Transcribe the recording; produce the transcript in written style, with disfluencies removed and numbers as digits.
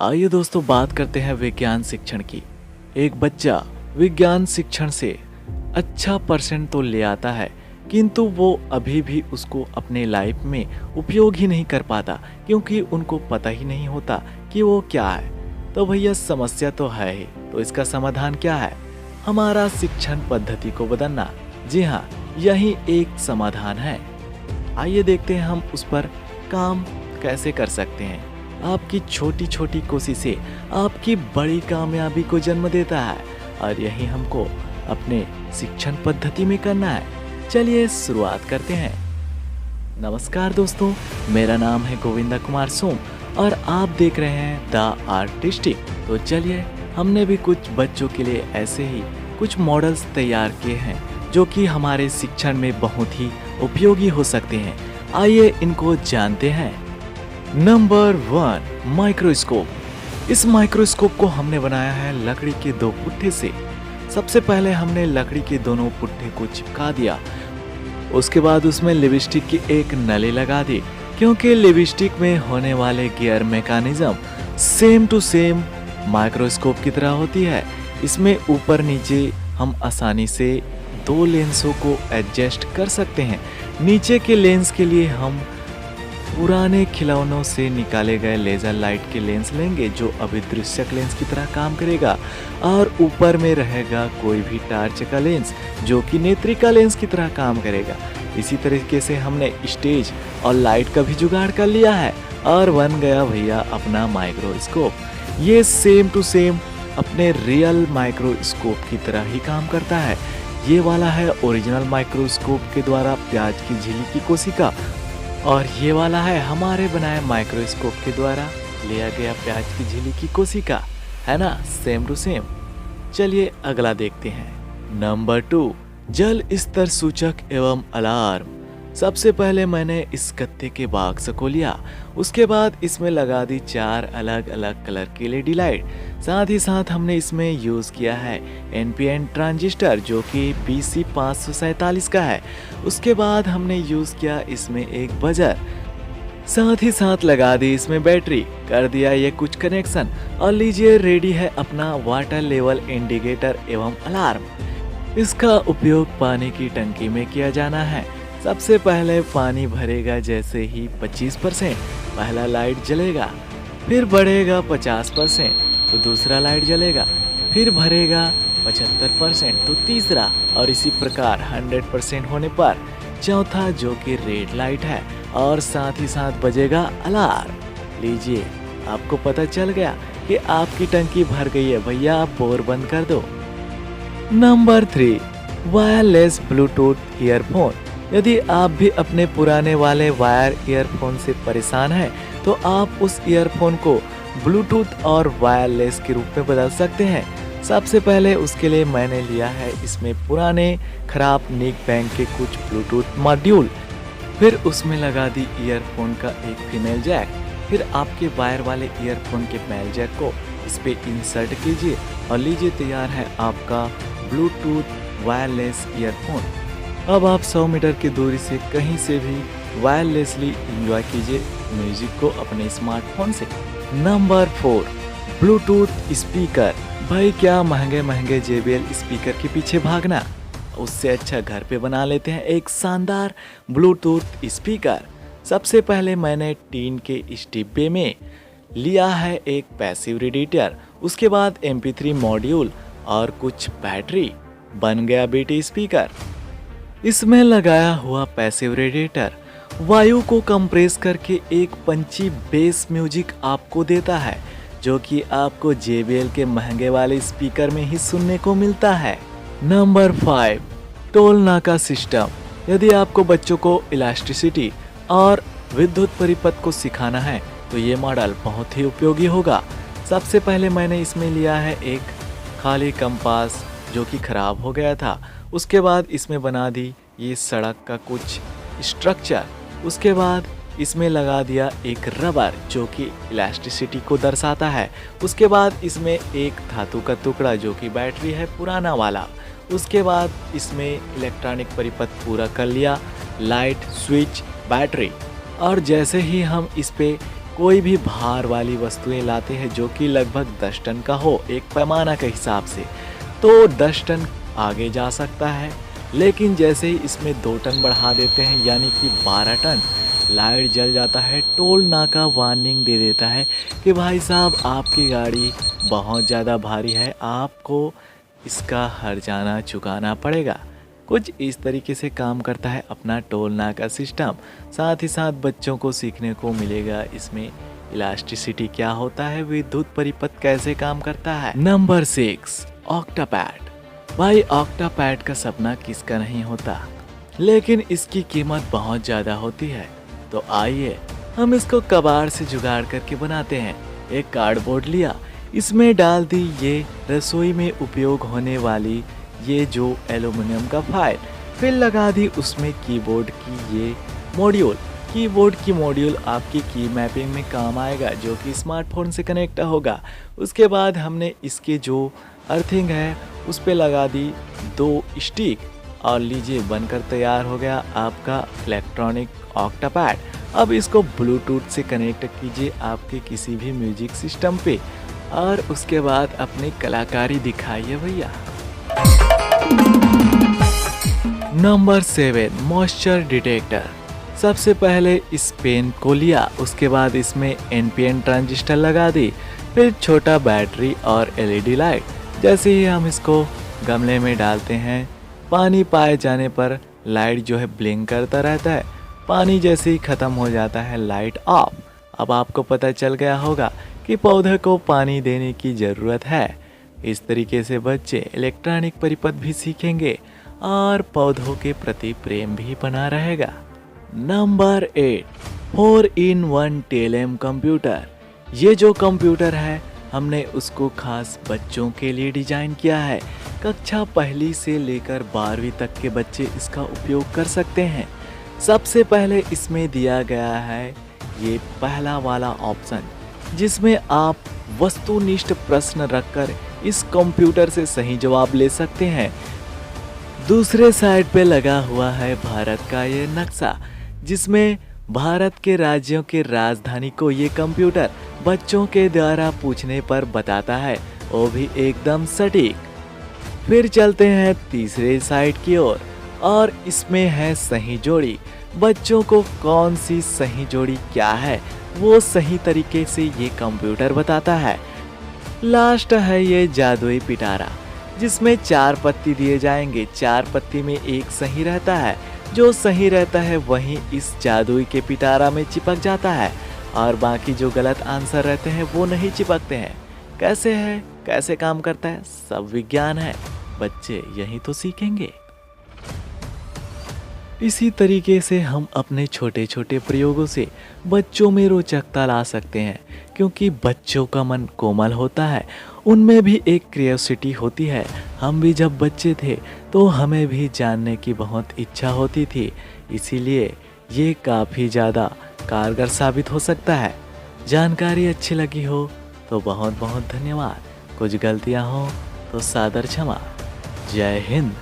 आइए दोस्तों बात करते हैं विज्ञान शिक्षण की। एक बच्चा विज्ञान शिक्षण से अच्छा परसेंट तो ले आता है, किंतु वो अभी भी उसको अपने लाइफ में उपयोग ही नहीं कर पाता, क्योंकि उनको पता ही नहीं होता कि वो क्या है। तो भैया समस्या तो है ही, तो इसका समाधान क्या है? हमारा शिक्षण पद्धति को बदलना। जी हाँ, यही एक समाधान है। आइए देखते हैं हम उस पर काम कैसे कर सकते हैं। आपकी छोटी छोटी कोशिशें आपकी बड़ी कामयाबी को जन्म देता है, और यही हमको अपने शिक्षण पद्धति में करना है। चलिए शुरुआत करते हैं। नमस्कार दोस्तों, मेरा नाम है गोविंदा कुमार सोम और आप देख रहे हैं द आर्टिस्टिक। तो चलिए, हमने भी कुछ बच्चों के लिए ऐसे ही कुछ मॉडल्स तैयार किए हैं जो कि हमारे शिक्षण में बहुत ही उपयोगी हो सकते हैं। आइए इनको जानते हैं। Number 1, microscope. इस माइक्रोस्कोप को हमने बनाया है लकड़ी के 2 पुट्ठे से। सबसे पहले हमने लकड़ी के दोनों पुट्ठे को चिपका दिया। उसके बाद उसमें लिपस्टिक की एक नली लगा दी, क्योंकि लिपस्टिक में होने वाले gear mechanism same to same microscope की तरह होती है। इसमें ऊपर नीचे हम आसानी से 2 लेंसों को एडजस्ट कर सकते हैं। नीचे के लेंस के लिए हम पुराने खिलौनों से निकाले गए लेजर लाइट के लेंस लेंगे, जो अभिदृश्यक लेंस की तरह काम करेगा, और ऊपर में रहेगा कोई भी टार्च का लेंस जो कि नेत्रिका लेंस की तरह काम करेगा। इसी तरीके से हमने स्टेज और लाइट का भी जुगाड़ कर लिया है और बन गया भैया अपना माइक्रोस्कोप। ये सेम टू सेम अपने रियल माइक्रोस्कोप की तरह ही काम करता है। ये वाला है ओरिजिनल माइक्रोस्कोप के द्वारा प्याज की झिल्ली की कोशिका, और ये वाला है हमारे बनाए माइक्रोस्कोप के द्वारा लिया गया प्याज की झिल्ली की कोशिका। है ना, सेम टू सेम। चलिए अगला देखते हैं। नंबर 2, जल स्तर सूचक एवं अलार्म। सबसे पहले मैंने इस गत्ते के बॉक्स को लिया, उसके बाद इसमें लगा दी 4 अलग अलग कलर की एलईडी लाइट। साथ ही साथ हमने इसमें यूज किया है एनपीएन ट्रांजिस्टर, जो कि BC547 का है। उसके बाद हमने यूज किया इसमें एक बजर, साथ ही साथ लगा दी इसमें बैटरी, कर दिया ये कुछ कनेक्शन, और लीजिए रेडी है अपना वाटर लेवल इंडिकेटर एवं अलार्म। इसका उपयोग पानी की टंकी में किया जाना है। सबसे पहले पानी भरेगा जैसे ही 25%, पहला लाइट जलेगा, फिर बढ़ेगा 50% तो दूसरा लाइट जलेगा, फिर भरेगा 75% तो तीसरा, और इसी प्रकार 100% होने पर चौथा, जो कि रेड लाइट है, और साथ ही साथ बजेगा अलार्म। लीजिए, आपको पता चल गया कि आपकी टंकी भर गई है। भैया आप बोर बंद कर दो। Number 3, wireless Bluetooth earphone. यदि आप भी अपने पुराने वाले वायर ईयरफोन से परेशान हैं, तो आप उस ईयरफोन को ब्लूटूथ और वायरलेस के रूप में बदल सकते हैं। सबसे पहले उसके लिए मैंने लिया है इसमें पुराने खराब निक बैंक के कुछ ब्लूटूथ मॉड्यूल, फिर उसमें लगा दी ईयरफोन का एक फीमेल जैक, फिर आपके वायर वाले ईयरफोन के मेल जैक को इस पे इंसर्ट कीजिए, और लीजिए तैयार है आपका ब्लूटूथ वायरलेस ईयरफोन। अब आप 100 मीटर की दूरी से कहीं से भी वायरलेसली एंजॉय कीजिए म्यूजिक को अपने स्मार्टफोन से। Number 4, Bluetooth speaker. भाई क्या महंगे महंगे JBL स्पीकर के पीछे भागना, उससे अच्छा घर पे बना लेते हैं एक शानदार ब्लूटूथ स्पीकर। सबसे पहले मैंने टीन के इस डिब्बे में लिया है एक पैसिव रेडिएटर, उसके बाद MP3 मॉड्यूल और कुछ बैटरी, बन गया BT स्पीकर। इसमें लगाया हुआ पैसिव रेडिएटर वायु को कंप्रेस करके एक पंची बेस म्यूजिक आपको देता है, जो कि आपको JBL के महंगे वाले स्पीकर में ही सुनने को मिलता है। नंबर 5, टोल नाका सिस्टम। यदि आपको बच्चों को इलास्टिसिटी और विद्युत परिपथ को सिखाना है, तो ये मॉडल बहुत ही उपयोगी होगा। सबसे पहले मैंने इसमें लिया है एक खाली कंपास, जो कि खराब हो गया था। उसके बाद इसमें बना दी ये सड़क का कुछ स्ट्रक्चर, उसके बाद इसमें लगा दिया एक रबर, जो कि इलास्टिसिटी को दर्शाता है। उसके बाद इसमें एक धातु का टुकड़ा, जो कि बैटरी है पुराना वाला। उसके बाद इसमें इलेक्ट्रॉनिक परिपथ पूरा कर लिया, लाइट, स्विच, बैटरी, और जैसे ही हम इस पे कोई भी भार वाली वस्तुएं लाते हैं जो कि लगभग 10 टन का हो एक पैमाना के हिसाब से, तो 10 टन आगे जा सकता है। लेकिन जैसे ही इसमें 2 टन बढ़ा देते हैं यानी कि 12 टन, लाइट जल जाता है। टोल नाका वार्निंग दे देता है कि भाई साहब आपकी गाड़ी बहुत ज़्यादा भारी है, आपको इसका हर्जाना चुकाना पड़ेगा। कुछ इस तरीके से काम करता है अपना टोल नाका सिस्टम। साथ ही साथ बच्चों को सीखने को मिलेगा इसमें इलास्टिसिटी क्या होता है, विद्युत परिपथ कैसे काम करता है। नंबर 6, ऑक्टापैड। भाई ऑक्टापैड का सपना किसका नहीं होता, लेकिन इसकी कीमत बहुत ज़्यादा होती है। तो आइए हम इसको कबाड़ से जुगाड़ करके बनाते हैं। एक कार्डबोर्ड लिया, इसमें डाल दी ये रसोई में उपयोग होने वाली ये जो एल्युमिनियम का फाइल, फिर लगा दी उसमें कीबोर्ड की ये मॉड्यूल। कीबोर्ड की मॉड्यूल आपकी की मैपिंग में काम आएगा जो कि स्मार्टफोन से कनेक्ट होगा। उसके बाद हमने इसके जो अर्थिंग है उस पे लगा दी 2 स्टिक और लीजिए बनकर तैयार हो गया आपका इलेक्ट्रॉनिक ऑक्टापैड। अब इसको ब्लूटूथ से कनेक्ट कीजिए आपके किसी भी म्यूजिक सिस्टम पे और उसके बाद अपनी कलाकारी दिखाइए भैया। Number 7, moisture detector. सबसे पहले इस पेन को लिया, उसके बाद इसमें एनपीएन ट्रांजिस्टर लगा दी, फिर छोटा बैटरी और एलईडी लाइट। जैसे ही हम इसको गमले में डालते हैं, पानी पाए जाने पर लाइट जो है ब्लिंक करता रहता है। पानी जैसे ही ख़त्म हो जाता है लाइट ऑफ। अब आपको पता चल गया होगा कि पौधे को पानी देने की ज़रूरत है। इस तरीके से बच्चे इलेक्ट्रॉनिक परिपथ भी सीखेंगे और पौधों के प्रति प्रेम भी बना रहेगा। नंबर 8, 4-in-1 टेलएम कंप्यूटर। ये जो कंप्यूटर है हमने उसको खास बच्चों के लिए डिजाइन किया है। कक्षा 1 से लेकर 12वीं तक के बच्चे इसका उपयोग कर सकते हैं। सबसे पहले इसमें दिया गया है ये पहला वाला ऑप्शन, जिसमें आप वस्तुनिष्ठ प्रश्न रखकर इस कंप्यूटर से सही जवाब ले सकते हैं। दूसरे साइड पे लगा हुआ है भारत का ये नक्शा, जिसमें भारत के राज्यों के राजधानी को ये कंप्यूटर बच्चों के द्वारा पूछने पर बताता है, वो भी एकदम सटीक। फिर चलते हैं तीसरे साइड की ओर और इसमें है सही जोड़ी। बच्चों को कौन सी सही जोड़ी क्या है वो सही तरीके से ये कंप्यूटर बताता है। लास्ट है ये जादुई पिटारा, जिसमें 4 पत्ती दिए जाएंगे। 4 पत्ती में एक सही रहता है, जो सही रहता है वही इस जादुई के पिटारा में चिपक जाता है और बाकी जो गलत आंसर रहते हैं वो नहीं चिपकते हैं। कैसे है, कैसे काम करता है, सब विज्ञान है, बच्चे यही तो सीखेंगे। इसी तरीके से हम अपने छोटे छोटे प्रयोगों से बच्चों में रोचकता ला सकते हैं, क्योंकि बच्चों का मन कोमल होता है, उनमें भी एक क्यूरियोसिटी होती है। हम भी जब बच्चे थे तो हमें भी जानने की बहुत इच्छा होती थी, इसीलिए ये काफ़ी ज़्यादा कारगर साबित हो सकता है। जानकारी अच्छी लगी हो तो बहुत बहुत धन्यवाद, कुछ गलतियाँ हो तो सादर क्षमा। जय हिंद।